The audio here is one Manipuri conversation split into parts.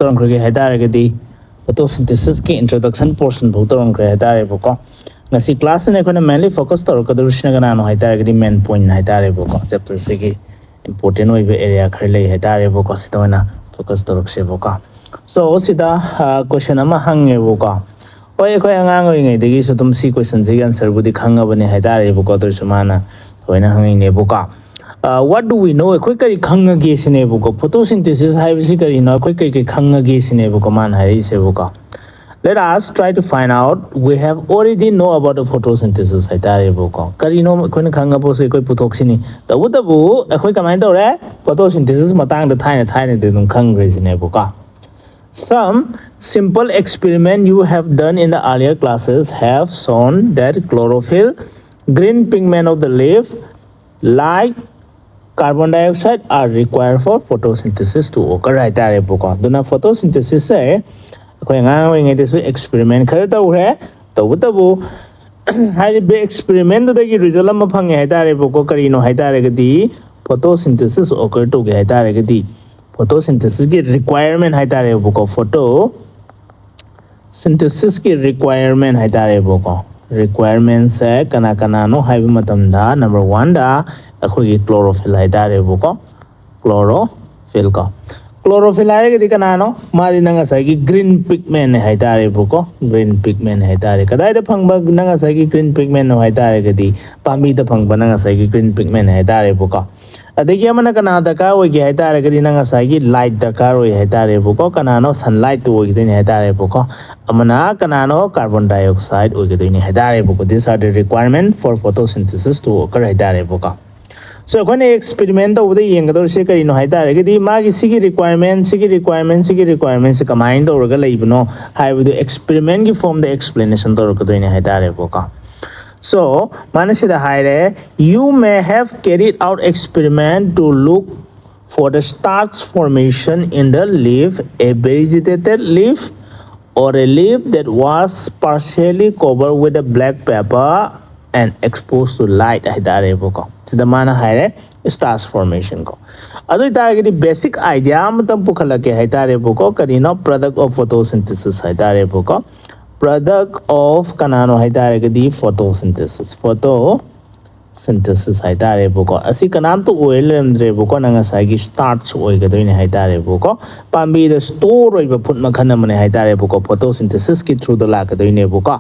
ꯇꯧꯔꯝꯈ꯭ꯔꯒꯦ ꯍꯥꯏꯇꯥꯔꯒꯗꯤ ꯐꯣꯇꯣꯁꯤꯟꯊꯦꯁꯤꯁꯀꯤ ꯏꯟꯇ꯭ꯔꯣꯗꯛꯁꯟ ꯄꯣꯔꯁꯟ ꯐꯥꯎ ꯇꯧꯔꯝꯈ꯭ꯔꯦ ꯍꯥꯏꯇꯥꯔꯦꯕꯀꯣ ꯉꯁꯤ ꯀ꯭ꯂꯥꯁꯁꯤꯅ ꯑꯩꯈꯣꯏꯅ ꯃꯦꯟꯂꯤ ꯐꯣꯀꯁ ꯇꯧꯔꯛꯀꯗꯧꯔꯤꯁꯤꯅ ꯀꯅꯥꯅꯣ ꯍꯥꯏꯇꯥꯔꯒꯗꯤ ꯃꯦꯟ ꯄꯣꯏꯟ ꯍꯥꯏꯇꯥꯔꯦꯕꯀꯣ ꯆꯦꯞꯇꯔꯁꯤꯒꯤ ꯏꯝꯄꯣꯔꯇꯦꯟ ꯑꯣꯏꯕ ꯑꯦꯔꯤꯌꯥ ꯈꯔ ꯂꯩ ꯍꯥꯏꯇꯥꯔꯦꯕꯀꯣ ꯁꯤꯗ ꯑꯣꯏꯅ ꯐꯣꯀꯁ ꯇꯧꯔꯛꯁꯦꯕꯀꯣ ꯁꯣ ꯁꯤꯗ ꯀꯣꯏꯁꯟ ꯑꯃ ꯍꯪꯉꯦꯕꯀꯣ ꯍꯣꯏ ꯑꯩꯈꯣꯏ ꯑꯉꯥꯡ ꯑꯣꯏꯔꯤꯉꯩꯗꯒꯤꯁꯨ ꯑꯗꯨꯝ ꯁꯤ ꯀꯣꯏꯁꯟꯁꯤꯒꯤ ꯑꯟꯁꯔꯕꯨꯗꯤ ꯈꯪꯉꯕꯅꯦ ꯍꯥꯏꯇꯥꯔꯦꯕꯀꯣ ꯑꯗꯨꯁꯨ ꯃꯥꯅ ꯊꯣꯏꯅ ꯍꯪꯉꯤꯅꯦꯕꯀꯣ what do we know ꯑꯩꯈꯣꯏ ꯀꯔꯤ ꯈꯪꯉꯒꯦ ꯁꯤꯅꯦꯕꯀꯣ ꯐꯣꯇꯣꯁꯤꯟꯊꯦꯁꯤꯁ ꯍꯥꯏꯕꯁꯤ ꯀꯔꯤꯅꯣ ꯑꯩꯈꯣꯏ ꯀꯩ ꯈꯪꯉꯒꯦ ꯁꯤꯅꯦꯕꯀꯣ ꯃꯥꯅ ꯍꯥꯏꯔꯛꯏꯁꯦꯕꯀꯣ let us try to find out we have already know about the photosynthesis haitarebo karino akhoi khangabo se koi putoksini tabu akhoi kamai tore photosynthesis matang da thaina de dum khangre sinebo ka some simple experiment you have done in the earlier classes have shown that chlorophyll green pigment of the leaf like carbon dioxide are required for photosynthesis to occur haitarebo duna photosynthesis se अखोई ngang oi ngai desu experiment khar tawre tabu haibe experiment da gi result am phange haitare boko karino haitare gadi photosynthesis occur to ge haitare gadi photosynthesis ki requirement haitare boko photosynthesis ki requirement haitare boko requirement se kana no haibe matam da number 1 da akhoi gi chlorophyll haitare boko chlorophyll ka chlorophyll है कनानो मारी नंगा सागी ग्रीन पिगमेंट है तारे बुको ग्रीन पिगमेंट है तारे कदाई द फंगबा नंगा सागी ग्रीन पिगमेंट है तारे गदी पामी द फंगबा नंगा सागी ग्रीन पिगमेंट है तारे बुको अदगी अमना कना दरकार होय गे है तारे गदी नंगा सागी लाइट दरकार होय है तारे बुको कनानो सनलाइट तो होय गदे है तारे बुको अमना कनानो कार्बन डाइऑक्साइड होय गदे है तारे बुको this are the requirement for photosynthesis to occur है तारे बुको so when experiment the ude yengador se karino haitare gidi magi sigi requirement se combine do ga leibno haibu experiment gi form the explanation do ga doine haitare boka so manasi da haire you may have carried out experiment to look for the starch formation in the leaf a vegetated leaf or a leaf that was partially covered with a black pepper and exposed to light haitare boka sida mana haire starch formation ko adu target basic idea matam pukhalake haitare boko karino product of photosynthesis haitare boko product of kanano haitare gadi photosynthesis haitare boko asi kanam to oil lemdre boko nanga sagi starch oi gadoine haitare boko pambi the store oi ba phut makhana mane haitare boko photosynthesis ki through the la gadoine boko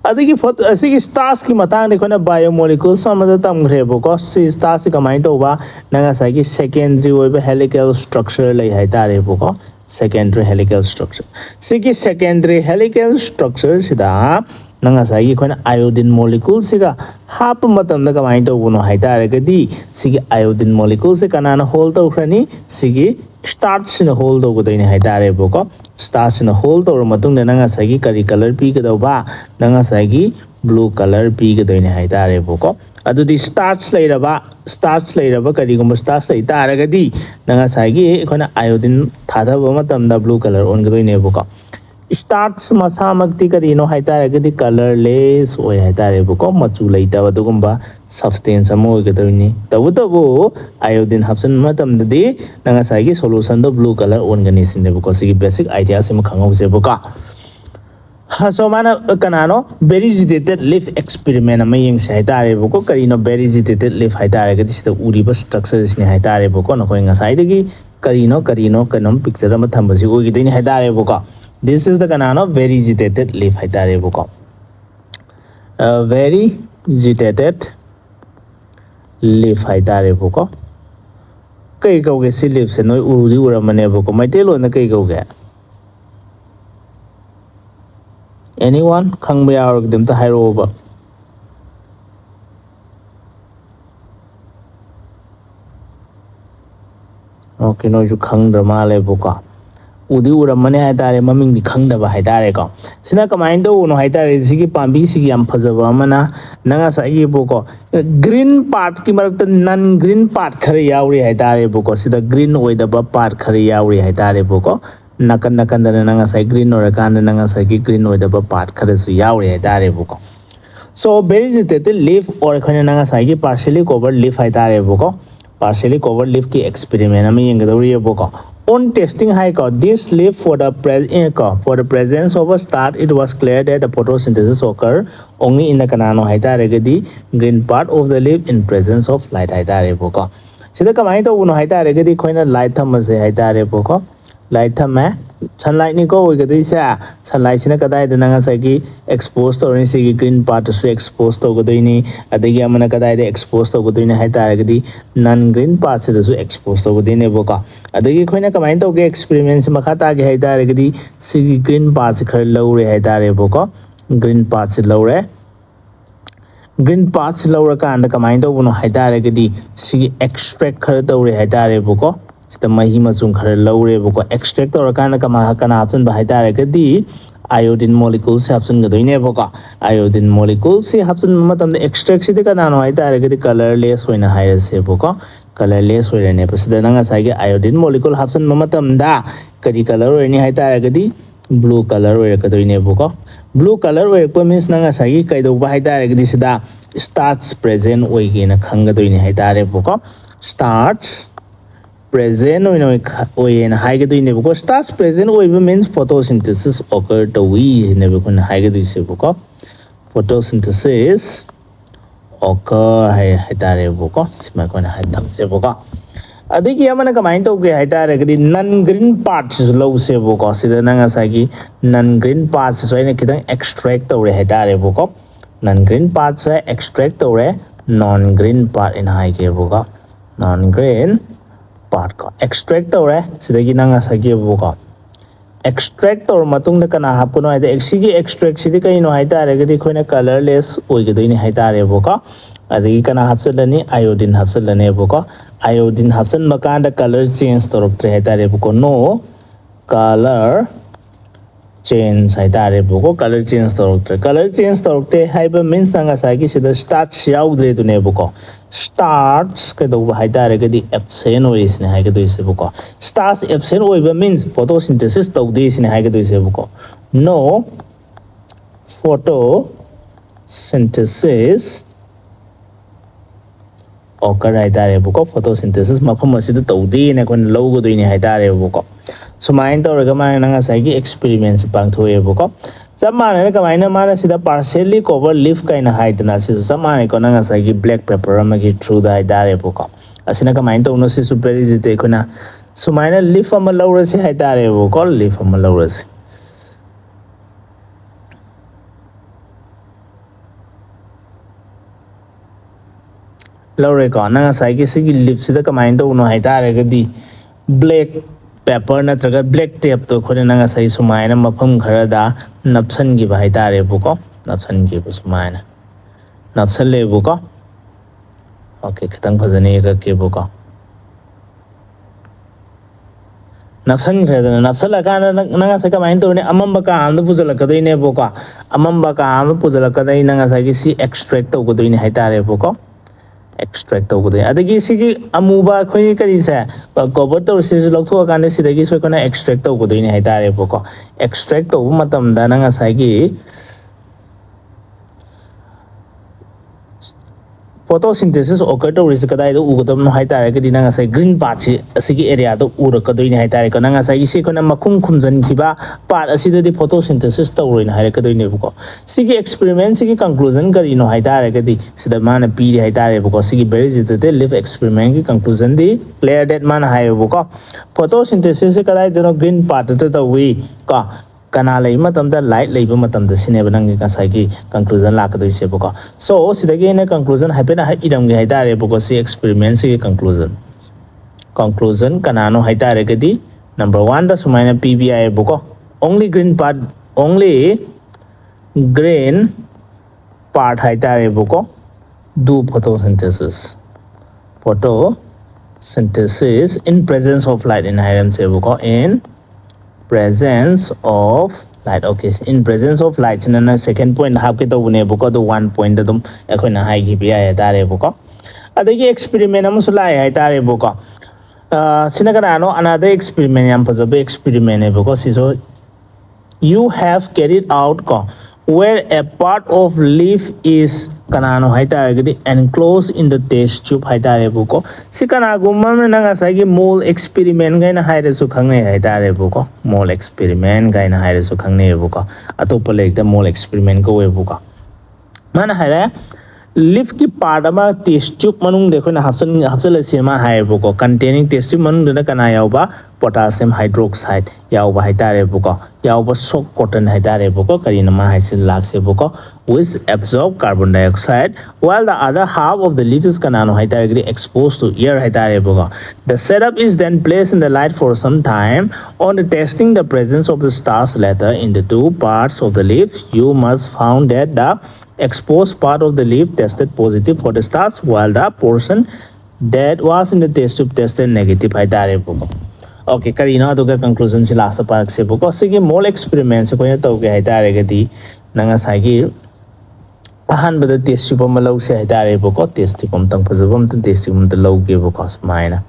adigi photo asigi stars ki matang de khona biomolecules samada tamgre boko si stars ki kamai to ba nanga sagi secondary oiba helical structure lai haitare boko secondary helical structure sigi secondary helical structure sida nanga sagi khona iodine molecule siga hap matam da kamai to bono haitare gadi sigi iodine molecule se kanana hold to khrani sigi starch in a hold over the haitare boko starch in a hold over matung nanga sagi kari color pi ga ba nanga sagi blue color pi ga doine haitare boko adu di starch lairaba kari gum starch lai taragadi nanga sagi khona iodine thada ba matam da blue color on ga doine boko starch masa makti karino haitare gadi colorless oi haitare boko machu laita ba dugumba substance amo ga doine tabu iodine hapsan matam dadi nanga sagi solution do blue color on gani sinde boko sigi basic idea sim khangau se boka so mana kanano vegetated leaf experiment ama yeng se haitare boko karino vegetated leaf haitare gadi sida uri ba structures ni haitare boko no koi ngasai dagi karino kanom picture ama thambasi oi gidini haitare boko this is the kanano vegetated leaf haitare boko vegetated leaf haitare boko kai kauge si leaf se noi uri uramane boko maitelo na kai kauge anyone khangba yaur dem ta hairo ba okay no ju khangdra male boko udi uramane haitare maming di khangdaba haitare ko sina kamai do no haitare sigi pambi sigi yam phajaba amana nanga sa ye boko green part ki marakta non green part khare yauri haitare boko sida green oidaba part khare yauri haitare boko nakan da nanga sa green or kan nanga sa green oidaba part khare su yauri haitare boko so vegetated leaf or khane nanga sa partially covered leaf haitare boko partially covered leaf ki experiment ami yengadoriye on testing high this leaf for the presence of a start it was clear that the photosynthesis occur only in the kanano haitaregadi green part of the leaf in presence of light haitareboko sida kamai to uno haitaregadi khoina light thamase haitareboko light thame sunlight ni ko oigadi sa sunlight sina kadai dana nga sai ki expose to rin si green part so expose to godoi ni adagi amana kadai de expose to godoi ni haitaregadi non green part se so expose to godoi ne boka adagi khoina kamai to ge experiment se makha ta ge haitaregadi si green part se khar lowre haitare boko green part se lowre green part se lowra ka anda kamai to uno haitaregadi si extract khar tawre haitare boko sida mahi masung khar lowre boko extract or kana kana option ba haitaregadi iodine molecules option ga doine boko iodine molecules si option matam de extract sida kana no haitaregadi colorless hoina hairase boko colorless hoirane pasida nanga sai ge iodine molecule option matam da kadi color hoini haitaregadi blue color hoira ka doine boko blue color hoira means nanga sai ge kai do ba haitaregadi sida starch present oige na khanga doine haitare boko starch present in high because starch present means photosynthesis occur to we never can high photosynthesis occur haitare boko sima kona hadam se boko adiki amana ka mind to ge haitare gadi non green parts low se boko sida nanga sagi non green parts so ina kidang extract to haitare boko non green parts extract to non green part in high ke boko non green part ko extract or sidagi nanga sagi buka extract or matung na kana hapuno ide exigi extract sidi kai no haita regadi khoina colorless oigedini haita re buka adigi kana hapsalani iodine hapsalane buka iodine hapsan makanda color change torok tre haita re buko no color change haita re buko color change torok te haiba means nanga sagi sida starch yaudre dune buko starch ke do haita re gadi absent or is ne ha gadi se buko starch absent or means photosynthesis to this ne ha gadi se buko no photosynthesis occur haita re buko photosynthesis mafam asida to di ne kon low go do ne haita re buko sumain to raga ma nanga sai gi experiments pang thoye buko samana ne kamaina mana sida partially cover leaf kaina haidna si samana ko nanga sai gi black pepper ma gi through the haidare buko asina kamain to no si super easy te kuna sumaina leaf am lawra si haidare buko leaf am lawra si lawre ko nanga sai gi si leaf sida kamain to no haidare gadi black pepper na traga black tape to khone nanga sai sumaina mafam khara da napsan gi bai tare buko napsan gi bu sumaina napsan le buko okay khitang phajane ka ke buko napsan khara da napsan la kana nanga sai ka main to ne amamba ka am da pujala ka doi ne buko amamba ka am pujala ka dai nanga sai gi si extract to go doi ne hai tare buko extract to gode adagi sigi amuba khoi kari sa cover to se lokho ka ne sidagi so kana extract to gode ni haitare boko extract to matam da nanga sagi photosynthesis occur to risk kadai do ugodam no haitare ka dinanga sai green part si asigi area do ura ka doi ni haitare ka nanga sai si kana makhum khumjan khiba part asida di photosynthesis to roin haire ka doi ne buko sigi experiment sigi conclusion kari no haitare ka di sida mana pi ri haitare buko sigi very the live experiment ki conclusion di clear that mana haire buko photosynthesis kadai do green part to the way ka kana lai matam da light leiba matam da sine banang ka sai ki conclusion la ka doi se buko so sidagi ne conclusion haipena ha idam ge haitare buko si experiment si conclusion kana no haitare ka di number 1 da sumaina pvi buko only green part haitare buko do photosynthesis in presence of light inherent se buko in presence of light okay in presence of light na second point hab ke to bune buko the 1 point dum ekhona hai gi bi ya tare buko adagi experiment am sulai hai tare buko sinagana no another experiment am pajabe experiment buko so you have carried out where a part of leaf is kanano haitare enclosed in the test tube haitare buko si kana gumma na nga sai gi mole experiment gaina haire su khangne haitare buko mole experiment gaina haire su khangne buko atopa lekta mole experiment ko we buko mana haire leaf ki part ama test tube manung dekho na hapsal sema haire buko containing test tube manung na kana yauba potassium hydroxide yauba haitare buko yauba soak cotton haitare buko karina ma haisin lakse buko which absorb carbon dioxide while the other half of the leaf is kanano haitare exposed to air haitare buko. The setup is then placed in the light for some time. On the testing the presence of the starch letter in the two parts of the leaf, you must found that the exposed part of the leaf tested positive for the starch while the portion that was in the test tube tested negative haitare buko. Okay, karina aduga conclusion si last part se buko sige mole experiment se koina tawge haitare gadi nanga sagi ahan bada test tube ma law se haitare buko test tube tang phajabam tan test tube ta law ge buko smaina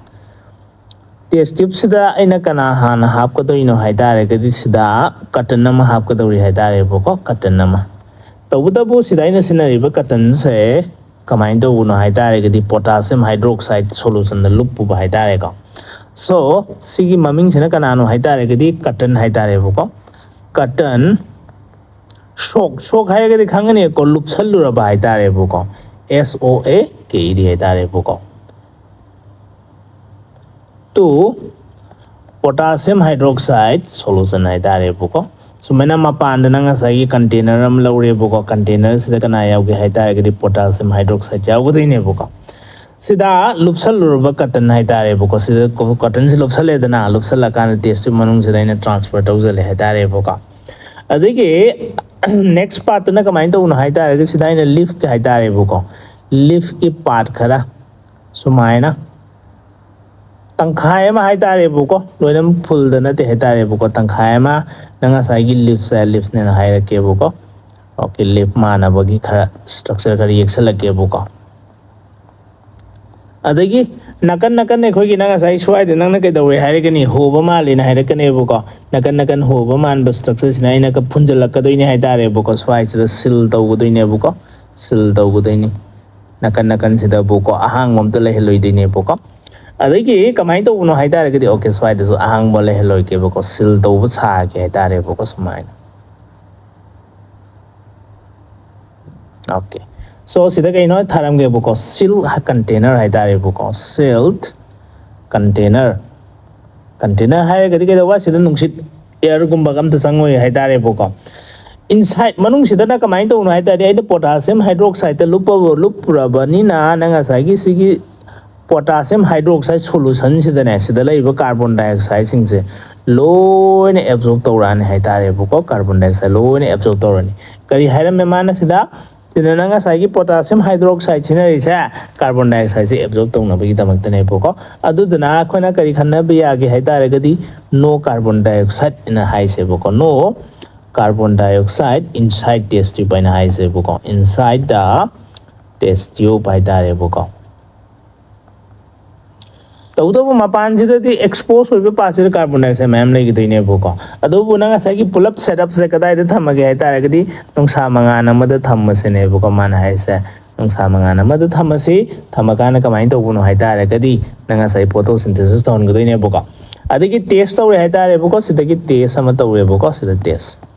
test tube sida aina kana han hap ko do ino haitare gadi sida cotton nama hap ko do ri haitare buko cotton nama tawudabu sida ina sinari ba cotton se kamain do uno haitare gadi potassium hydroxide solution da lup bu haitare ka so sigi maming sina kanano haitare gadi cotton haitare buko cotton shock haire gadi khangani ko lupsallura ba haitare buko SOA ke idi haitare buko to potassium hydroxide solution haitare buko so mena mapan na nga sagi container am lawre buko container sida kana yauge haitare gadi potassium hydroxide yaugo dine buko sida lupsal ruba cotton haitare buko sida cotton si lupsal edana lupsal kan test manung sida ina transfer tawzale haitare buko adigi next part na kamain to una haitare sida ina leaf ke haitare buko leaf ki part khara sumaina tangkhai ma haitare buko loinam full da na te haitare buko tangkhai ma nanga sai gi leaf ne na haira ke buko okay leaf ma na bagi khara structure ka reaction lage buko adagi nakan ne khoi gi nanga sai swai de nang na kai dawe haire kani hoba ma le na haire kani buko nakan hoba man ba structure sina ina ka phunjal ka doine haitare buko swai sida seal taw doine buko seal taw doine nakan sida buko ahang mom to le heloi doine buko adagi kamai to uno haitare gadi okay swai de so ahang mo le heloi ke buko seal taw bu cha ke haitare buko sumai okay so sida kai no tharam ge buko seal container haitare buko sealed container haire gadi ke wa sida nungsit air gumba gam ta sangoi haitare buko inside manung sida na kamai to uno haitare ai potassium hydroxide ta lupura bani na nanga sagi sigi potassium hydroxide solution sida ne sida laiba carbon dioxide sing se loine absorb tawrani haitare buko carbon dioxide loine absorb tawrani kari hairam me mana sida tinanga sagi potassium hydroxide sinari sa carbon dioxide se absorb tawna bagi damak tane buko aduduna khona kari khanna biya ge haitare gadi no carbon dioxide in a high se buko no carbon dioxide inside test tube in a high se buko inside the test tube haitare buko तौदबु मपान सिदति एक्सपोज होइबे पासिर कार्बन डाइऑक्साइड मैम लेगी दोइने बुको अदुबु नंगा सागी पुलअप सेटअप से कदाइ द थमगे हाइतारे गदि नुंसा मंगान अमद थमसने बुको मान हाइसे नुंसा मंगान अमद थमसि थमकान कमाइन तौबुनो हाइतारे गदि नंगा साइ फोटोसिंथेसिस तौन गदोइने बुको अदगी टेस्ट तौरे हाइतारे बुको सिदगी टेस्ट अम तौरे बुको सिद टेस्ट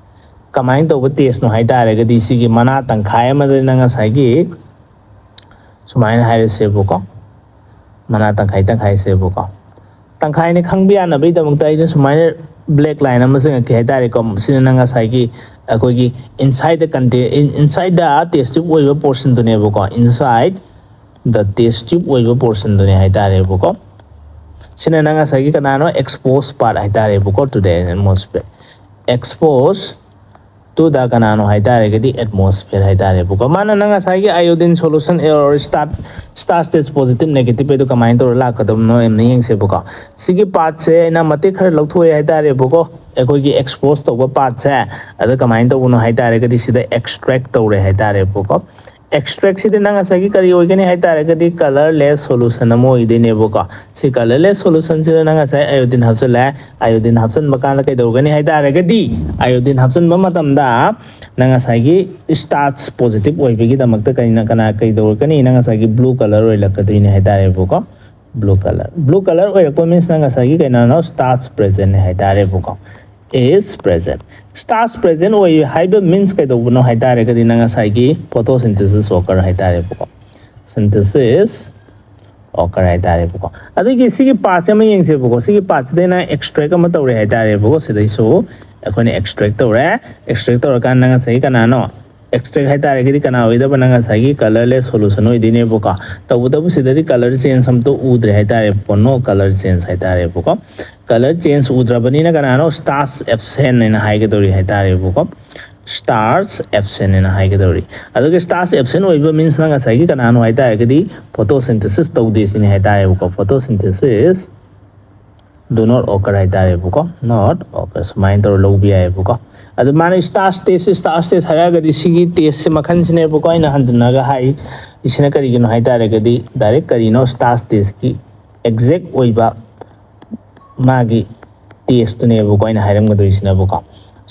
कमाइन तौब टेस्ट नो हाइतारे गदि सिगी मना तंखाय अमद नंगा सागी सुमाइन हाइसे बुको mana tangkai se buko tangkai ni khangbiya na bai da mungta ida sumaina black line amasing ke haitare kom sinanga sai gi akoi gi inside the contain inside the test tube oiba portion to ne buko inside the test tube oiba portion to ne haitare buko sinanga sai gi kanano exposed part haitare buko to the atmosphere exposed to the kanano haitare gadi atmosphere haitare buko mana nanga sai gi iodine solution or start stage positive negative edu kamain to la kadam no em ning se buko sigi part se na mate khar lokthoi haitare buko ekoi gi expose to part se adu kamain to no haitare gadi sida extract to re haitare buko extract sida nang asagi kari oigani hai taragadi colorless solution amo idineboko si colorless solution sida nang asai iodine hapsala iodine hapsan makana kai dogani hai taragadi iodine hapsan matamda nang asagi starch positive oibigi damakta kaina kana kai dogani nang asagi blue color oilakadini hai tareboko blue color oirakpo means nang asagi kaina no starch present hai tareboko is present. Starch present or hyper means kai do no haitare kadi nanga saigi photosynthesis occur haitare buko. Synthesis occur haitare buko. Adigi sigi parts ma yengse buko sigi parts de na extract ma tawre haitare buko sidai so akhoni extract tawre kan nanga sai kana no extract haitare kadi kana oida bananga saigi colorless solution oidine buko. Tabu sidari color change sam to udre haitare buko no color change haitare buko. Color change udrabani na kana no starch absent in haigadori haitare buko starch absent in haigadori adoge starch absent oiba means na ngasai gi kana no haitare gadi photosynthesis tawde sin haitare buko photosynthesis do not occur haitare buko not occur smain tor lobi ai buko adu mane starch test hara gadi sigi test se makhan sine buko ina hanjna ga hai isina kari gi no haitare gadi direct kari no starch test ki exact oiba magi test ne bu ko ina hairam ga doisina bu ko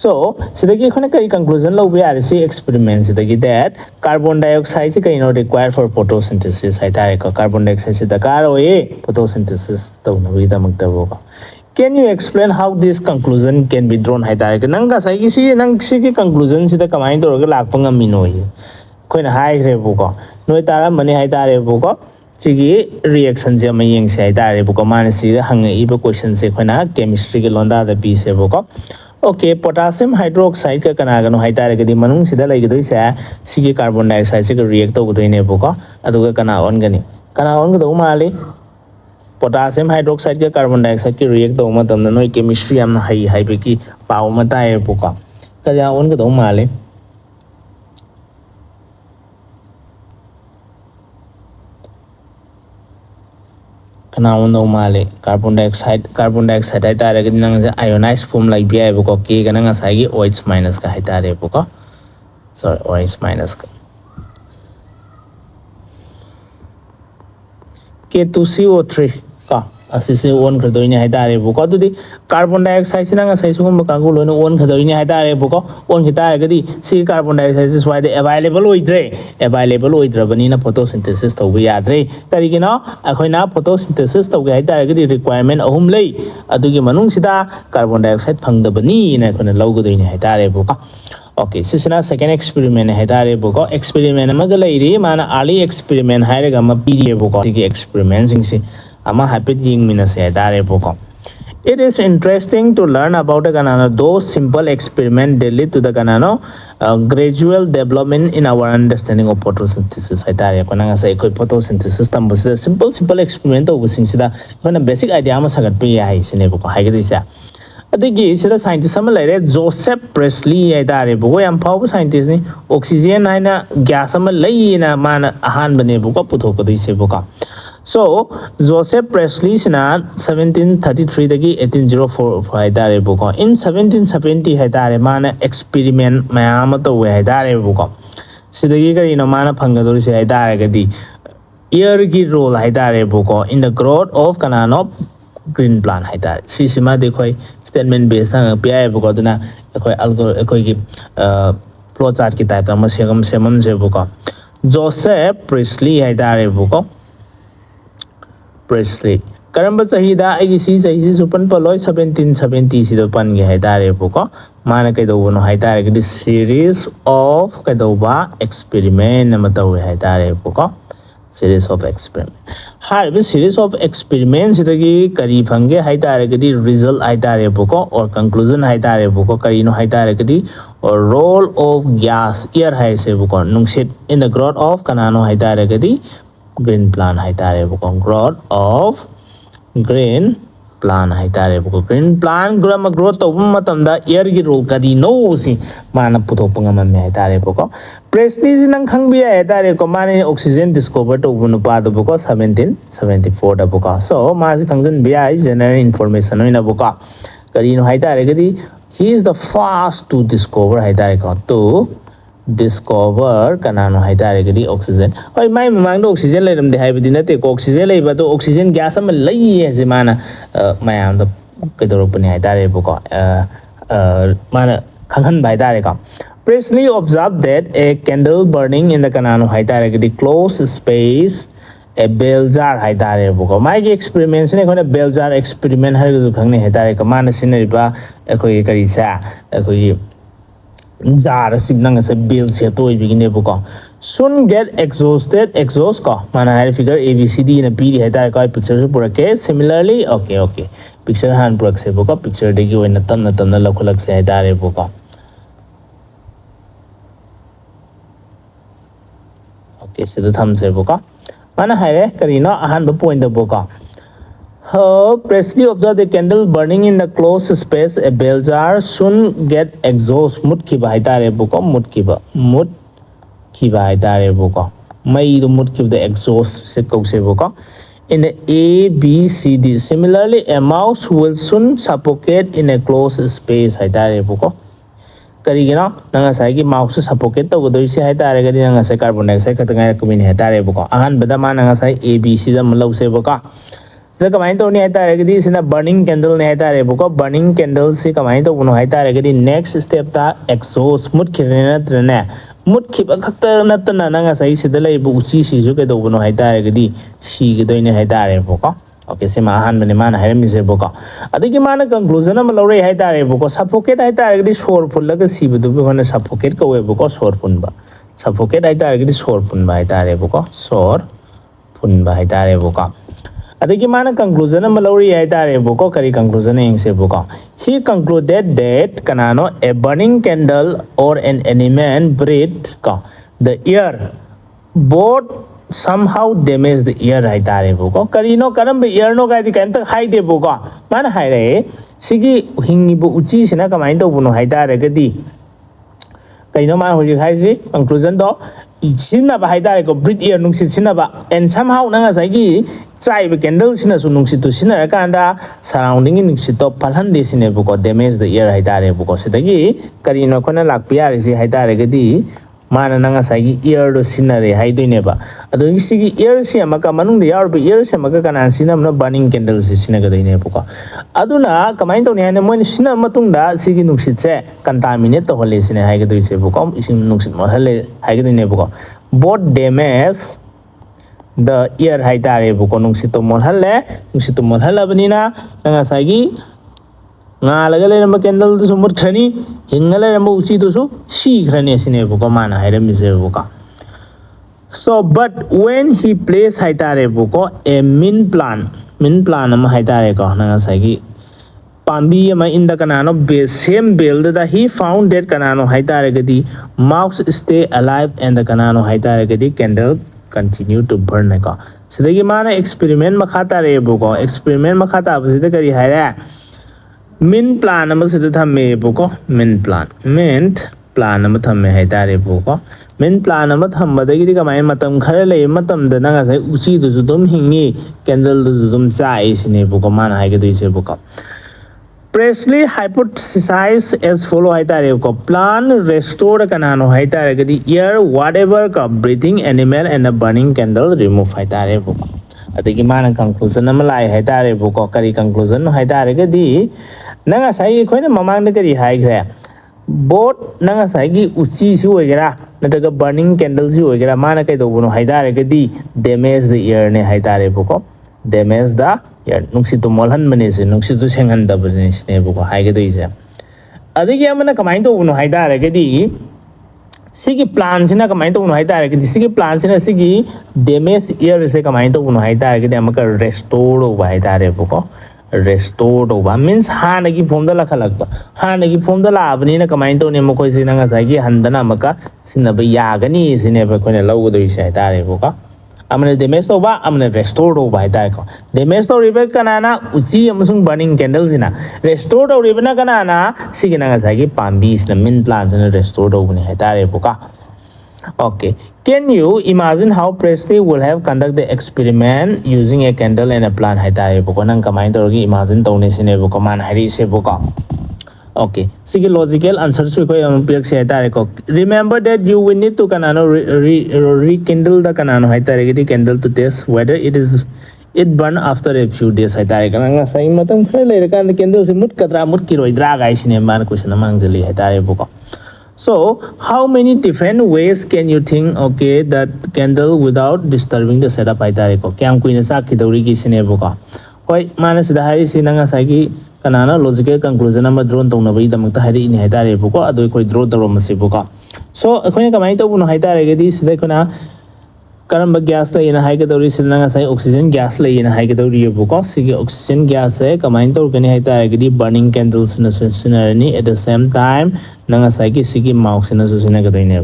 so sidagi khone kai conclusion lo be are see experiment sidagi that carbon dioxide is kind of required for photosynthesis hai tare ko carbon dioxide se dakar hoye photosynthesis to na bi da magta bu ko can you explain how this conclusion can be drawn hai tare ko nang ga sai gi si nang si ki conclusion sida kamai to ga lak pang mi no hi khoina hai gre bu ko noi tara mani hai tare bu ko sigi reaction je ma yeng se haitare buko mane si hang iba question se khona chemistry ke londa da bi se buko okay potassium hydroxide ka kana ga no haitare ga di manung sida lai ga doi sa sigi carbon dioxide se ka react to doi ne buko aduga kana on ga do male potassium hydroxide ka carbon dioxide ki react to ma tam noi chemistry am hai be ki paw ma ta e buko kaya on ga do male kana undo male carbon dioxide hai tare ga nang ionized form like bi ai buko k ga nang sai gi OH minus ka hai tare buko sorry OH minus ka K2CO3 ka asise on khadoi ne hai tare buko dudi carbon dioxide sinanga sai sugum ka gu lono on khadoi ne hai tare buko on khita ga di si carbon dioxide is why available oidrabani na photosynthesis to bi yadre kari gi no akhoina photosynthesis to ga hai tare ga di requirement ahum lei adugi manung sida carbon dioxide phangdabani na khona logudoi ne hai tare buko okay sisina second experiment hai tare buko experiment ma ga leiri mana early experiment hai ga ma pdi buko sigi experiment sing si ama habit ying mina se dare buko it is interesting to learn about a kanano those simple experiment that lead to the kanano gradual development in our understanding of photosynthesis hai tare ko nanga sai koi photosynthesis tambo sida simple experiment to sing sida kona basic idea ma sagat pe ya hai sine buko hai ga disa adigi sida scientist ama lere Joseph Presley hai tare buko yam power scientist ni oxygen haina gas ama leina mana ahan bane buko puthok ko dise buko so Joseph Presley sina 1733 dagi 1804 hai tare buko in 1770 hai tare mana experiment mayam to we hai tare buko sidagi kari no mana phangadori se hai tare gadi air ki role hai tare buko in the growth of kanano green plant hai tare si sima dekhoi statement based na pi buko duna ekhoi ekhoi ki flow chart ki type ma semam je buko Joseph Presley hai tare buko Presley karamba sahida ai si sahi si supan paloi 1770 si do pan ge hai tare buko mana kai do no hai tare ge series of kai do ba experiment na mataw hai tare buko series of experiment har be series of experiments sidagi kari phange hai tare ge result hai tare buko or conclusion hai tare buko kari no hai tare ge or role of gas air hai se buko nungsit in the growth of kanano hai tare ge green plant hai tare buko growth of green plant hai tare buko green plant growth to matam da air gi role kadi no si mana puthok pangam me hai tare buko Presley nang khang bi hai tare ko mane oxygen discover to bunu pa do buko 1774 da buko so ma si khangjan bi hai general information oina buko kari no hai tare gadi he is the first to discover hai tare ko to discover kanano haitaragadi oxygen hoi mai mamang do oxygen leiram de haibadi nate ko oxygen leiba do oxygen gas am lei je mana mayam do kedoropani haitare ko mana khanghan bai dare ka Presley observed that a candle burning in the kanano haitaragadi closed space a bell jar haitare ko mai experiments ne kona bell jar experiment har ju khangni haitare ka mana sinariba ekoi karisa ekoi jar signang as a bill se to begin buko soon get exhausted exhaust ko mana hai figure abcd in a pd heta ko picture su pura ke similarly okay picture han pura se buko picture de gi na tam na lakhulak se heta re buko okay se the thumb se buko mana hai re karino ahan ba point the buko Presley observed the candle burning in the closed space. A bell jar soon get exhaust. Mutkiba haitare buko mutkiba haitare buko. Mai do mutkiba the exhaust se kause buko. In the A, B, C, D. Similarly, a mouse will soon suffocate in a closed space. Haitare buko. Karigino nanga sai ki mouse suffocate to godoi se haitare gadi nanga sai carbon dioxide katanga kumini haitare buko. Ahan badama nanga sai A, B, C da malau se buko. So kamain to ni haita regadi sina burning candle ne haita re buko burning candle se kamain to buno haita regadi next step ta exhaust mut khirena trene mut khiba khakta natna nanga sai sidalai bu uchi si ju ke do buno haita regadi si ge doi ne haita re buko okay se ma han mane mana hai mi se buko adigi mana conclusion am lore haita re buko suffocate haita regadi sor phul laga si bu du bone suffocate ko we buko sor phun ba suffocate haita regadi sor phun ba haita re buko sor phun ba haita re buko adigi mana conclusion am lori haitare buko kari conclusion ing se buko he concluded that kanano a burning candle or an animal breathed the air both somehow damage the air haitare buko karino karam be air no ga di kan tak hai de buko mana hai re sigi hingi bu uchi sina kamai to buno haitare ga di kaino mana hoji hai si conclusion do sinna ba haitare ko breathe air nungsi sinna ba and somehow nanga sai gi chai be candle sina su nungsi to sina ka anda surrounding nungsi to palhan de sine bu ko damage the air haitare bu ko sidagi karino kona lakpiya re si haitare ga di mana nanga sai gi air do sina re hai de ne ba adu gi sigi air si amaka manung de yaur be air si amaka kana sina na burning candle si sina ga de ne bu ko aduna kamai to ne ne mon sina matung da sigi nungsi se contaminate to hole sine hai ga de se bu ko ising nungsi mo hale hai ga de ne bu ko both damage the air haitare bu ko nungsi to mon hale bani na nanga sai gi nga laga le namba candle to sumur khani hingale namba uchi to su si khrani sine bu ko mana haire mi se bu ka so but when he placed haitare bu ko a min plan am haitare ko nanga sai gi pambi ma in the kanano same build that he found that kanano haitare gadi mouse stay alive and the kanano haitare gadi candle continue to burn ka sidagi mana experiment makhata re bu ko experiment makhata ba sida kari haira min plan am sida thamme bu ko min plan am thamme haitare bu ko min plan am thamma dagi ka mai matam khare le matam da na sai uchi du dum hingi candle du dum chai sine bu ko mana hai ga dui se bu ko Presley hypothesized as follow haitare ko plan restore kanano haitare gadi air whatever ka breathing animal and a burning candle remove haitare bu adigi mana conclusion am lai haitare bu ko kari conclusion haitare gadi nanga sai khoina mamang de kari hai gra both nanga sai gi uchi si oigera nataga burning candle si oigera mana kai do bu haitare gadi damage the air ne haitare bu ko damage the air nungsi to molhan mane se nungsi to senghan da business ne bu ko hai ga doi se adigi amana kamai to bu haitare gadi sigi plan sina kamai to bu haitare gadi sigi plan sina sigi damage air se kamai to bu haitare gadi amaka restore over haitare bu ko restored over means hanagi form da lakhalakta hanagi form da labni na kamai to ne mo koi sina nga sai gi handana amaka sina ba yagani sine ba ko ne logo doi se haitare bu ko amane damage over amane restored over haitare ko damage to ribe kanana uchi amasung burning candles ina restored over ribe na kanana sigi na nga sai gi pambi sina min plants na restored over ne haitare bu ka okay can you imagine how Presley will have conduct the experiment using a candle and a plant haitare bu ko nang kamai to gi imagine to ne sine bu ko man hari se bu ko Okay, sige logical answer su ko am piak se haitare ko. Remember that you will need to kanano rekindle the kanano haitare gidi candle to test whether it burn after a few days haitare kananga sai matam khare le kan candle se mut katra mut ki roidra ga isine man question mangjali haitare buko. So how many different ways can you think okay that candle without disturbing the setup haitare ko kyam kuina sa kidori ki sine buko. Hoi mana sida hari sinanga sagi kanana logical conclusion ama drone tong na bai damakta hari ini haitare buko adoi koi draw taro mase buko. So akhone kamai to buno haitare gedi sida kona karamba gas la ina haigedori sinanga sai oxygen gas la ina haigedori buko sige oxygen gas hai kamai to kani haitare gedi burning candles na sinarani at the same time nanga sai ki sige mouse na susina gadoi ne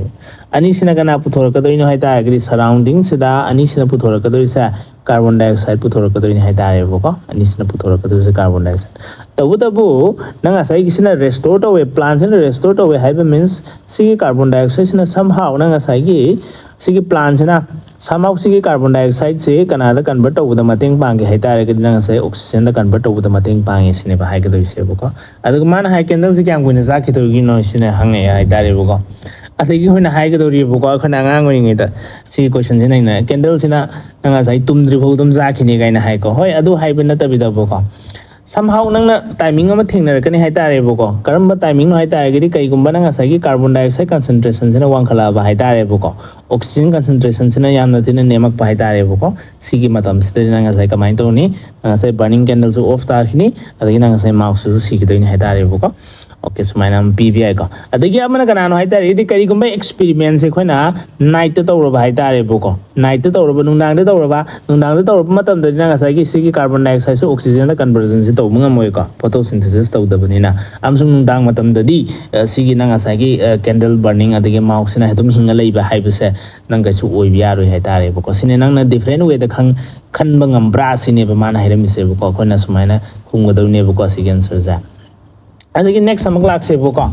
ani sina kana puthor kadoi no haitare gedi surrounding sida ani sina puthor kadoi sa carbon dioxide puthor kadoi ne haitare buko ani sina puthor kadoi sa carbon dioxide tabu nanga sai ki sina restore to we plants and restore to we haiba means sige carbon dioxide sina somehow nanga sai ki sige plants na somehow sige carbon dioxide se kanada convert to the mateng pange haitare gedi nanga sai oxygen da convert to the mateng pange sine ba haigedoi se buko adu man hai candle se kyam kuina sa khitoi no sine hange haitare buko adagi hoina haigedori buko khana ngang ngoi da si question sine na candle sina nanga sai tumdri bhodum ja khini gaina hai ko hoi adu haibe na tabi da buko somehow nangna timing ama thingna kani haitare buko karamba timing no haitare gidi kai gumba nanga sai gi carbon dioxide concentration sina wangkhala ba haitare buko oxygen concentration sina yamna tina nemak pa haitare buko sigi matam sida nanga sai kamai to ni nanga sai burning candle su off tar khini adagi nanga sai mouse su sigi to ni haitare buko okay so my name PBI ko adagi amana kana no haitare idi kari gumba experiment se khoina night to ro ba haitare buko night to ro ba nungdang to ro ba nungdang to ro matam da nanga sai gi sigi carbon dioxide su oxygen da conversion se to munga moi ko photosynthesis to da banina amsung nungdang matam da di sigi nanga sai gi candle burning adagi mouse na hetum hinga lei ba haibase nanga su oi biya ro haitare buko sine nangna different way da khan bangam bra sine ba man hairami se buko khoina sumaina khumgadau ne buko sigi answer ja adagi next amag lak se buko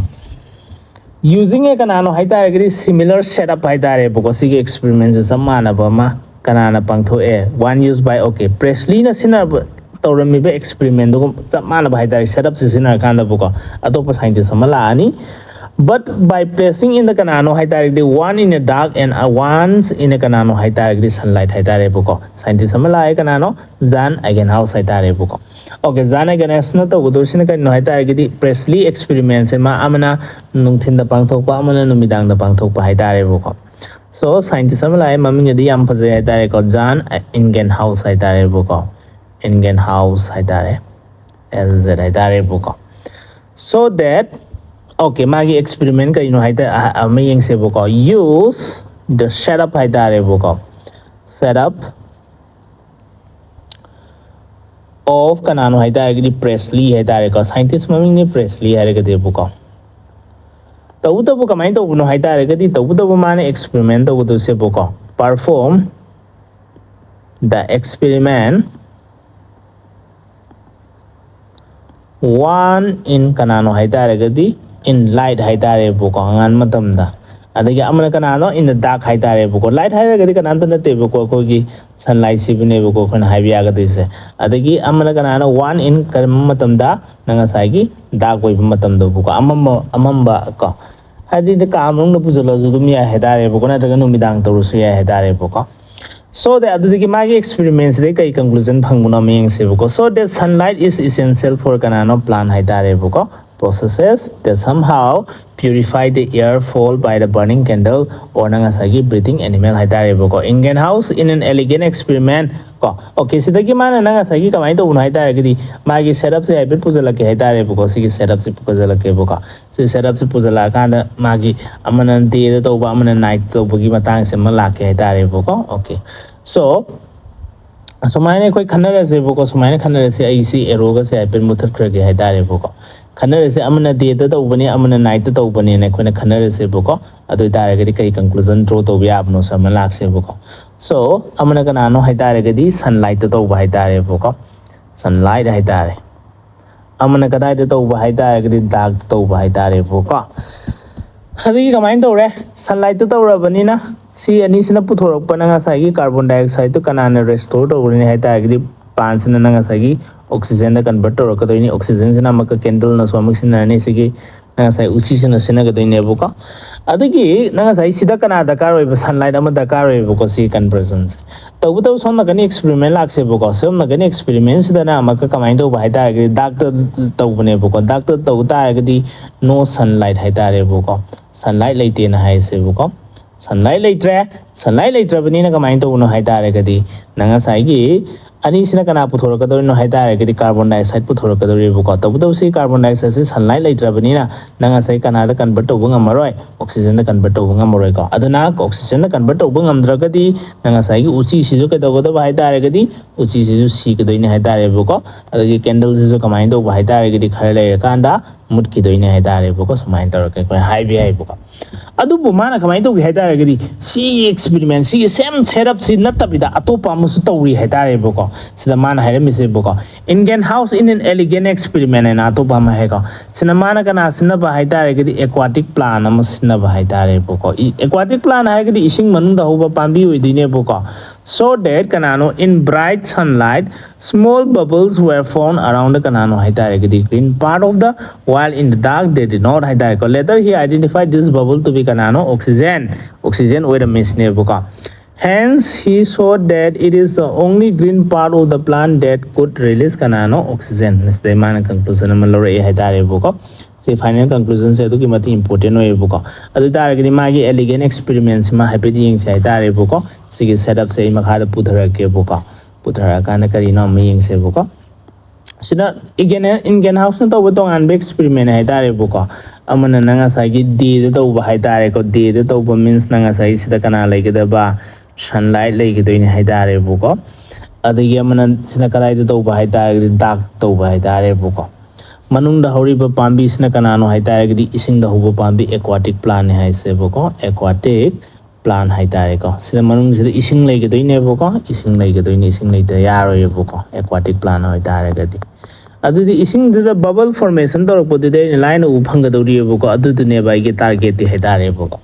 using a kanano haitare gidi similar setup haitare buko sige experiments samana ba ma kanana pangtho e one used by okay Presley na sinar tawrami ba experiment do samana ba haitare setup se sinar kanda buko atopa scientist samala ani but by placing in the kanano haitare gidi one in a dark and once in a kanano haitare gidi sunlight haitare buko scientist samala e kanano Zan again house haitare buko okay Zan again asna to gudusina kan no haitare gidi Presley experiments ma amana nungthin da pangthok pa amana numidang da pangthok pa haitare buko so scientist samala e maming di yam phaje haitare ko Zan again house haitare buko again house haitare LZ haitare buko so that okay magi experiment ka ino haita aming se buko use the setup haitare buko setup of kanano haitare gidi Presley haitare ko scientist maming ni Presley haitare gidi buko tabu bu kamai to no haitare gidi tabu mane experiment to se buko perform the experiment one in kanano haitare gidi in light haitare buko ngan matam da adagi amana kanano in the dark haitare buko light haitare gadi kananta na te buko ko gi sunlight sibine buko khon haibya ga dise adagi amana kanano one in karam matam da nanga sagi dark oi matam da buko amamba ko hadi de kamung na pujalo ju dum ya haitare buko na daga numidang toru su ya haitare buko so the adagi magi experiments de kai conclusion phanguna meng se buko so that sunlight is essential for kanano plant haitare buko processes that somehow purify the air fall by the burning candle or nangasagi breathing animal haitare buko ingen house in an elegant experiment ko okay sidagi mana nangasagi kamai to unai haitare gidi magi setup se habit pujala ke haitare buko sigi setup se pujala ke buko so setup se pujala kana magi amana day to ba amana night to bugi matang se mala ke haitare buko okay so sumaine koi khanare se buko sumaine khanare se ai si eroga se habit muthar khre ke haitare buko khanare se amana day to ubani amana night to ubani ne khone khanare se buko adu tare gadi kai conclusion draw to bya apno sa malak se buko so amana kana no haitare gadi sunlight to ba haitare buko sunlight haitare amana kadai to ba haitare gadi dark to ba haitare buko hadi kamai to re sunlight to rabani na si ani sina puthorok pa nga sa gi carbon dioxide to kana ne restore to ni haitare gadi plants in nangasagi oxygen the converter or kadoni oxygen in amaka candle na swamuxin and sigi nangasai usishin sinagadoi nebuka. Adagi nangasai sida kana dakar sunlight ama dakar si conversions. Tabuta some nagani experiment like sebuka, some nagani experiments that amaka command of haita doctor tabunebuka, doctor tauta no sunlight haita rebuka, sunlight late in high sebuka. Sunlight later banina command of no haita regadi, nangasai. Ani sina kana puthoraka no haita regadi carbon dioxide puthoraka rebuka, tabuta si carbon dioxide sunlight later banina, nangasai canada convert to bunga maroi, oxygen the convert to bunga moroika. Adana oxygen the convert to bungam dragadi, nangasai uchi shizuka the haita regadi, uchi shizu seek the in haita rebuka, the candles is a command of haita regadi kale kanda, mutki the in haita rebuka, so mind high be book. Adu Bumana Kamaito Hedari, see experiment, see same setup, see not the Atopa Musutori Hedari Boko, Sinamana Heremise Boko. Indian house in an elegant experiment and Atopa Mahego. Sinamana Kana Sinaba Hedari, aquatic plan, Amusinaba Hedari Boko. Aquatic plan Hagadi Ishing Manunda over Pambi within a Boko. So that Kanano in bright sunlight, small bubbles were formed around the Kanano Hedari green part of the, while in the dark they did not Hedari. Later he identified this bubble to be Kanano oxygen with a miss nebuka. Hence he showed that it is the only green part of the plant that could release Kanano oxygen. This is the main conclusion. The final conclusion say to mati important way buko. Adu taragini magi elegant experiments ma happening say tare buko. Sige setup say makada puthara ke buko. Puthara kana kari no meaning say buko. Sina again in house na to butong an experiment hay tare buko. Amana nanga sagi di to ba hay tare ko di to ba means nanga sai sida kana like the ba sunlight like ito in hay tare buko. Adu yamana sina kalai to ba hay tare dark to ba hay tare buko. Manung the horiba pambi sna kanano haitagadi ising the hobo pambi aquatic plant hai seboko aquatic plant haitareko sila manung sila ising lay gadoy neboko ising lay yaro yeboko aquatic plant haitagadi adu di ising the bubble formation to po de line upang gadori yeboko adu to neba ge target haitareko.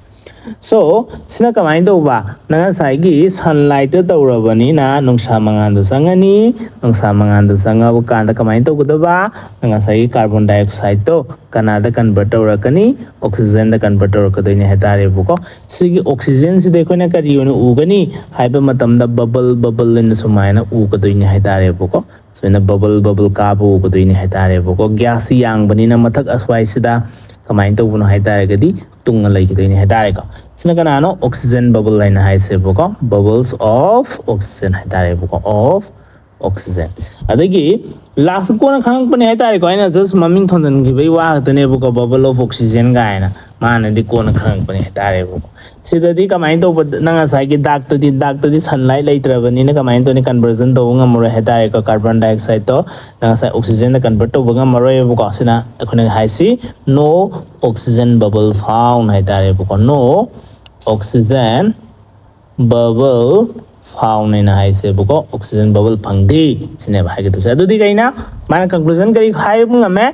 So sina kamay do ba nanga saigi sunlight to rabani na nung sa mangando sangani nung sa mangando sanga bukanda kamay to ba nanga saigi carbon dioxide to kanada converter rakani oxygen the converter ko ni hetare buko sigi oxygen si dekho na kari yun ugani haiba matam da bubble in sumayna u ko ni hetare buko so na bubble ka bu ko ni hetare buko gas yang bani na mathak aswai sida kamay to buno hetare gadi tunga lay kito ni hetare ko sina kanano oxygen bubble line hai se buko bubbles of oxygen hetare buko of oxygen adagi last ko na khang pani hetare ko ina just maming thonjan ki bai wa tane buko bubble of oxygen ga ina mana di ko na khang pani hetare buko sida di kamay to nanga sai ki doctor di sunlight later bani na kamay to ni conversion to ngamuro hetare ko carbon dioxide to nanga sai oxygen na convert to ngamuro buko sina akhone hai si no oxygen bubble found hetare buko no oxygen bubble found in high se buko oxygen bubble phangdi sine bhai ke to sa adu di kaina mana conclusion kari khai bunga me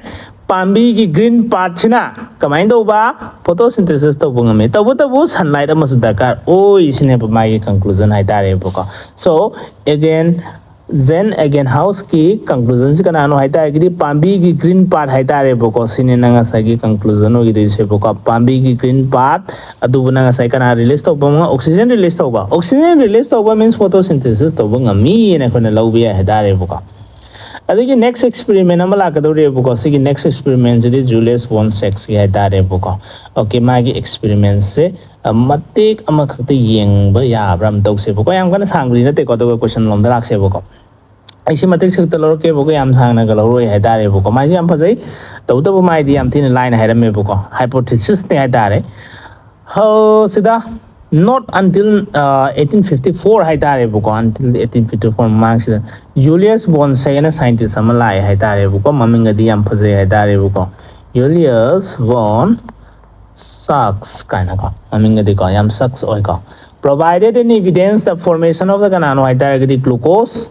pambi ki green part china kamai do ba photosynthesis to bunga me tabu sunlight ama su dakar oi sine ba mai conclusion hai tare buko. So again house ki conclusion si kanano hai tare ki pambi ki green part hai tare buko sine nanga sa ki conclusion ho gi de se buko pambi ki green part adu nanga sa kana release to ba oxygen release to ba means photosynthesis to bunga mi ne khone lawbi hai tare buko. Adigi next experiment amala kadori buko sigi next experiment is Julius von Sachs ki hai tare buko okay magi experiment se matik ama khakte yeng ba ya bram tok se buko yam kana sangri na te ko to question lom da lak se buko aisi matik sekta lor ke buko yam sang na galo roi hai tare buko mai yam phajai to to mai di yam thin line hai rame buko hypothesis ne hai tare ho sida not until 1854 hai tare buko until 1854 marks Julius von Sachs scientist ama lai hai tare buko maming adi yam phajai hai tare buko Julius von Sachs kind of maming adi ko yam Sachs oi ko provided an evidence the formation of the kanano hai tare gadi glucose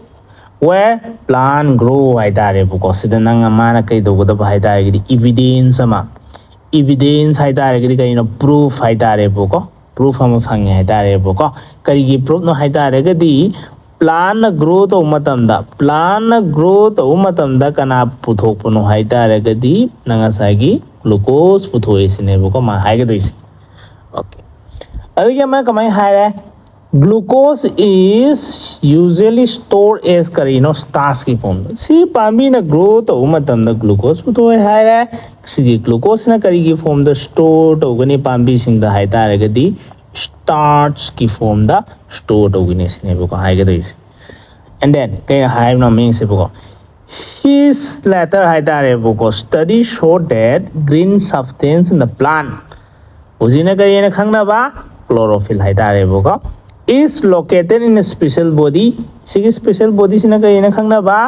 where plant grow hai tare buko sidanang mana kai do da hai tare gadi evidence hai tare gadi kai no proof hai tare buko proof ama phang hai tare buko kari gi proof no hai tare gadi plant na growth o matamda plant na growth o matamda kana puthokpano haitare nangasagi glucose puthoisine ko ma haigadis okay adike ma kamai haire glucose is usually stored as starch ki form si pambi na growth o matamda glucose puthoi haire si glucose na kari ki form da stored ogani pambi sing da haitare starch ki form da stored ogani sine ko haigadis and then kay hive no means his letter haitare study showed that green substance in the plant ujina kay na khangna ba chlorophyll haitare is located in a special body sig special body sina kay na khangna ba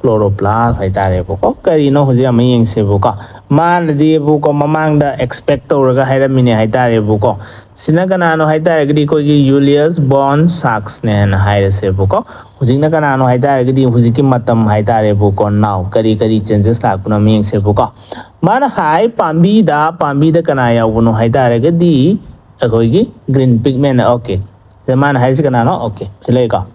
chloroplast haitare karino huji ameng se man di mamang da expect toraga hairamine haitare sina kanano haitare gidi ko Julius Bond Sachs ne na haire se hujina kanano haitare gidi hujiki matam haitare now kari changes la kuna meng se man hai pambi da kanaya uno haitare gidi akoigi green pigment okay man hai se kanano okay chilega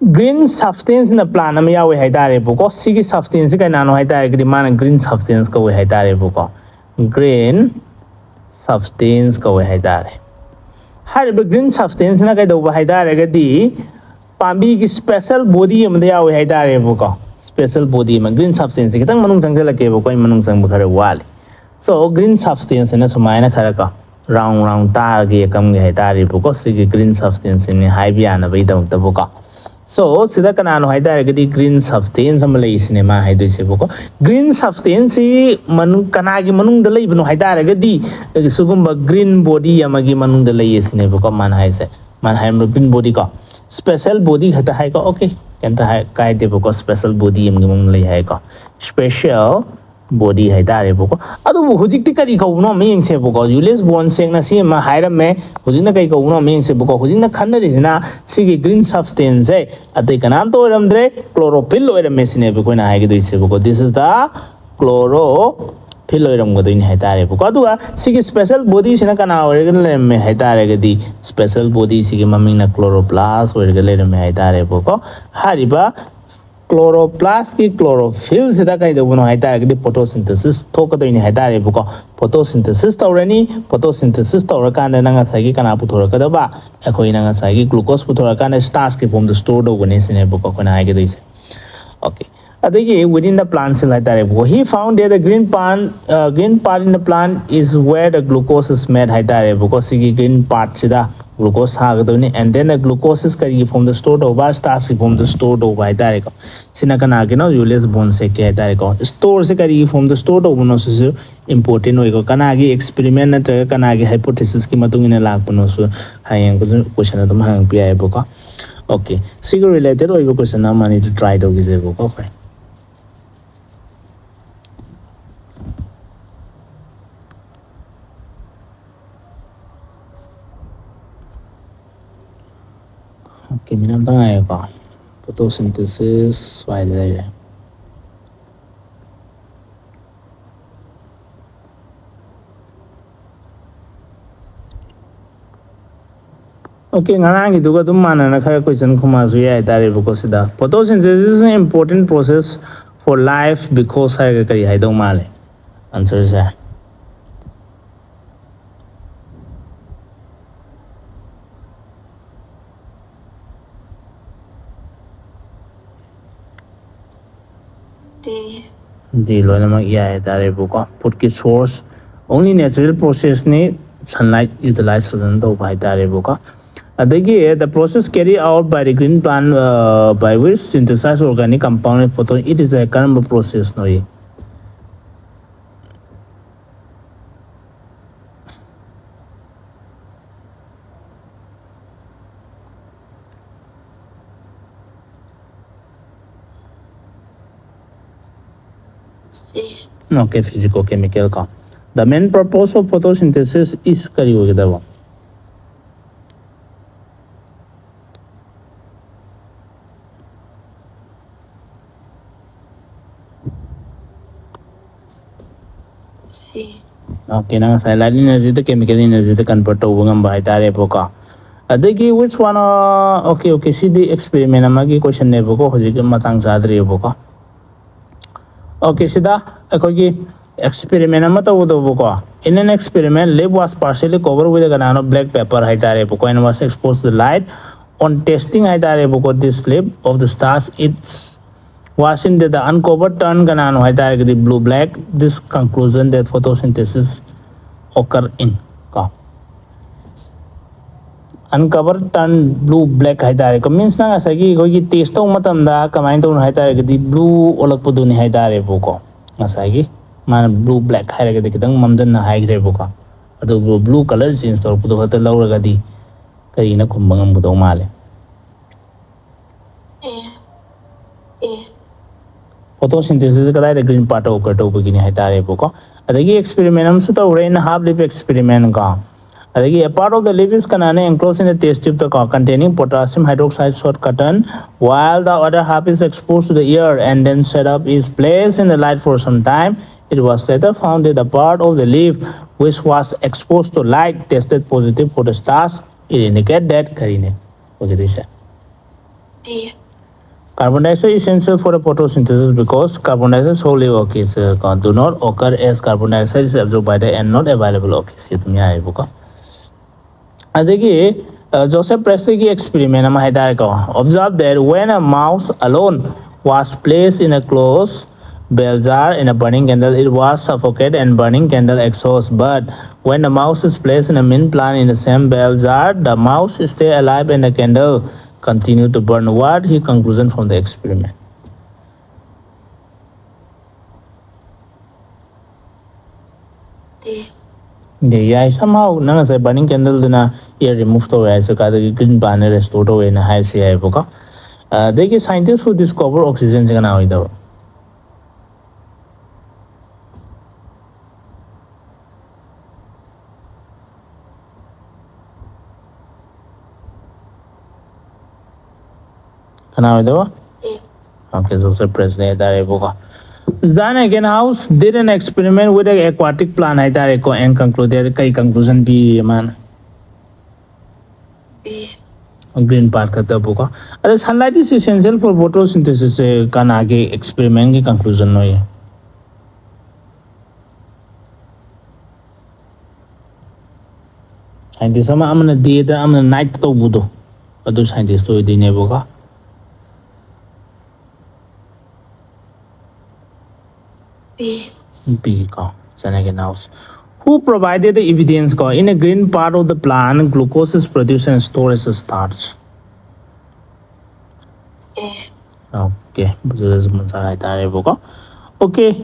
green substance in the plant am yawe haitare sigi substance ka nano haitare gidi man green substance ka we haitare green substance ka we haitare hariba green substance na kai do haitare gadi pambi ki special body am yawe haitare special body ma green substance kitang manung changjala ke manung sang khare wal so green substance na sumaina khara ka round tar ge kam ge haitare sigi green substance ni haibia na bai dam tabuka so sida kanano haitare gadi green substance am lei cinema haidu se green substance manung kanagi manung da lei banu haitare gadi sugumba green body amagi manung da lei sine man hai se man hai green body ka special body hata hai ka okay kanta hai kai de special body am mong lei hai ka special body haitare adu hujikti kari ko no meng se Julius Bond seng na si ma haira me hujina kai ko no meng se hujina khanna risina sigi green substance hai atai kanam to ramdre chlorophyll oiram sine na haigi doise this is the chlorophyll oiram go doin haitare adu sigi special body sina kana oiram me haitare gadi special body sigi maming na chloroplast oiram me haitare hariba chloroplast ki chlorophyll sida kai do no haitare gadi photosynthesis thokadoini haitare photosynthesis tawrani photosynthesis tawrakanda nanga sagi kana puthoraka ba akoi nanga sagi glucose puthoraka starch ki form the store do gone sine kona haige doise okay adigi within the plant cell haitare he found that the green part in the plant is where the glucose is made haitare sigi green part sida glucose hagadoni and then the glucose is kari from the stored over starch from the stored over haitare sina kana ke no Julius Bond se ke haitare store se kari from the stored over no so important hoy kana gi experiment na tra kana gi hypothesis ki matung ina lag puno so hayang question adum hang pi ai okay sigur related hoy question na mani to try to gize okay okay minam tang ay ka photosynthesis while there okay ngarang iduga dum mana na khara question khuma su ya tare sida photosynthesis is an important process for life because hai kari hai do male answer is the loinamak ya tare put ki source only natural process ne sunlight utilize fazan do bai tare adagi the process carried out by the green plant by which synthesize organic compound photon it is a kind of process no ye okay physico chemical ka the main purpose of photosynthesis is kari hoge da okay na silent energy to chemical energy to convert to ngam bai tare adagi which one okay see the experiment amagi question ne boko hojik matang sadri boko okay sida akogi experiment ama to do boko in an experiment lab was partially covered with a banana black pepper haitare boko and was exposed to the light on testing haitare boko this slab of the stars it's was in the uncovered turn ganano haitare the blue black this conclusion that photosynthesis occur in ka uncover turn blue black haitare ko means na asagi ko gi test to matam da kamai to haitare di blue olak pudu ni haitare boko asagi man blue black haire ga kitang mamdan na haire boko adu blue color change to pudu hata laura ga di kari na kumbangam budo male photosynthesis kadai the green part occur to begin haitare boko adagi experiment am su to in half life experiment ka adagi a part of the leaf is kanane enclosed in a test tube containing potassium hydroxide short cotton while the other half is exposed to the air and then setup is placed in the light for some time. It was later found that the part of the leaf which was exposed to light tested positive for the stars. It indicates that karine okay this D. Carbon dioxide is essential for the photosynthesis because carbon dioxide solely do not occur as carbon dioxide is absorbed by the and not available okay adagi Joseph Priestley experiment ama haidare ko observed that when a mouse alone was placed in a closed bell jar in a burning candle it was suffocated and burning candle exhaust but when the mouse is placed in a mint plant in the same bell jar the mouse stay alive and the candle continue to burn. What he conclusion from the experiment? Yeah, somehow nang say burning candle dina air remove to way so kada green banner restore to way na high say boka they scientists who discover oxygen jana hoida kana hoida okay so Priestley dare boka Zan Egenhaus did an experiment with an aquatic plant and concluded kai conclusion B man. B. Green part kata buka. Ada sunlight is essential for photosynthesis kan आगे experiment की conclusion no ये. Scientist sama amna day da amna night to budo. Adu scientist to di ne buka. B house. Who provided the evidence in a green part of the plant glucose is produced and stored as a starch? Okay, okay.